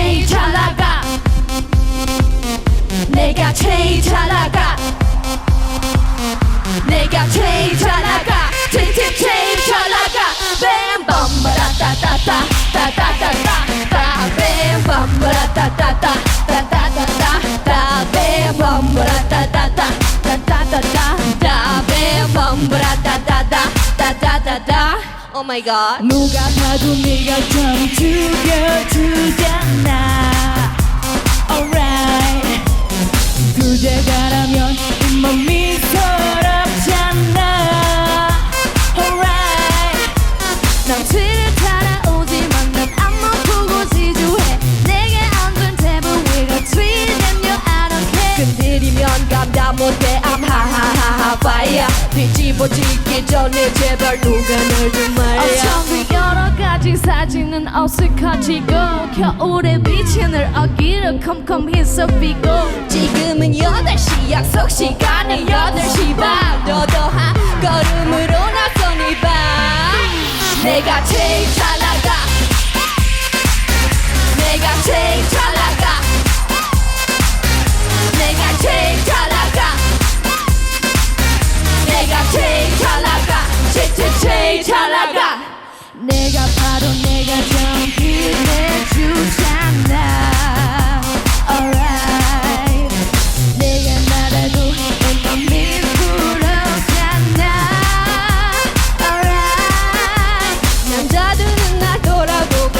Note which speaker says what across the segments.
Speaker 1: 제일 잘 나가 내가 제일 잘 나가 내가 제일 잘 나가 제일 잘 나가 뱀 밤바라따따따 따따따따 뱀 밤바라따따따 따따따따 뱀 밤바라따따따 따따따따 뱀 밤바라따따따 따따따따 Oh my god
Speaker 2: 누가 봐도 네가 좀 죽여주잖아 Alright 그대가라면 이 몸이 서럽잖아 Alright
Speaker 1: 남친을 따라오지만 난 안만 보고 지주해 내게 앉은 테이블 위가 treating you I don't care 건드리면 감당 못해 I'm 하하하하 fire 뒤집어지기 전에 제발 누가 널 좀 말야 어쩜 여러 가지 사진은 어색하지고 겨울에 비친 늘 어기로 컴컴히 썩비고 지금은 8시 약속 시간은 8시 반 너도 한 걸음으로 나선 이 밤 내가 제일 잘 나가 내가 제일 잘 나가 내가 제일 잘 나가 내가 제일 잘 나가 제일 잘 나가
Speaker 2: 내가 바로 내가 좀 그래주잖아 Alright 내가 나라도 온몸이 부럽잖아
Speaker 1: Alright 남자들은 날 돌아보고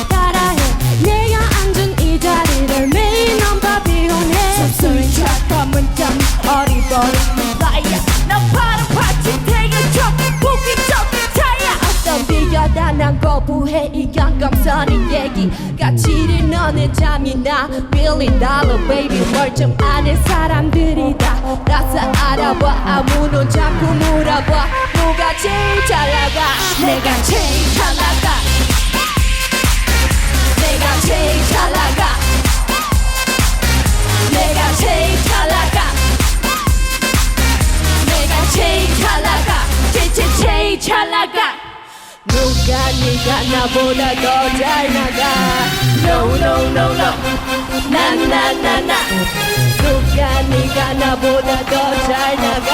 Speaker 1: 따라해 내가 앉은 이 자리를 매일 넌 봐 비워내
Speaker 2: 섭소리 착함은 참 어리버린 나야
Speaker 1: 난 바로 파티 태겨줘 보기 좋게 차야 어떤 비교다 난 거부해 이 경감선인 얘기 가치를 너는 잠이 나 $1 billion baby 뭘 좀 아는 사람들이다 나서 알아봐 아무는 자꾸 물어봐 누가 제일 잘 나가 내가 제일 잘 나가 내가 제일 잘 나가 내가 제일 잘 나가 내가 제일 잘 나가 제일 잘 나가 누가 네가 나보다 더 잘 나가 No no no no 나나나나 누가 네가 나보다 더 잘 나가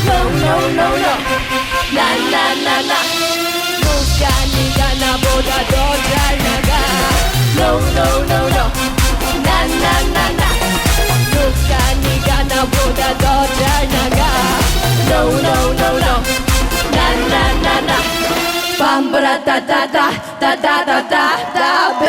Speaker 1: No no no no 나나나나 누가 네가 나보다 더 잘 나가 No no no no 나나나나 누가 네가 나보다 더 잘 나가 No no no no 나나나나 밤바라따따따 따따따따 따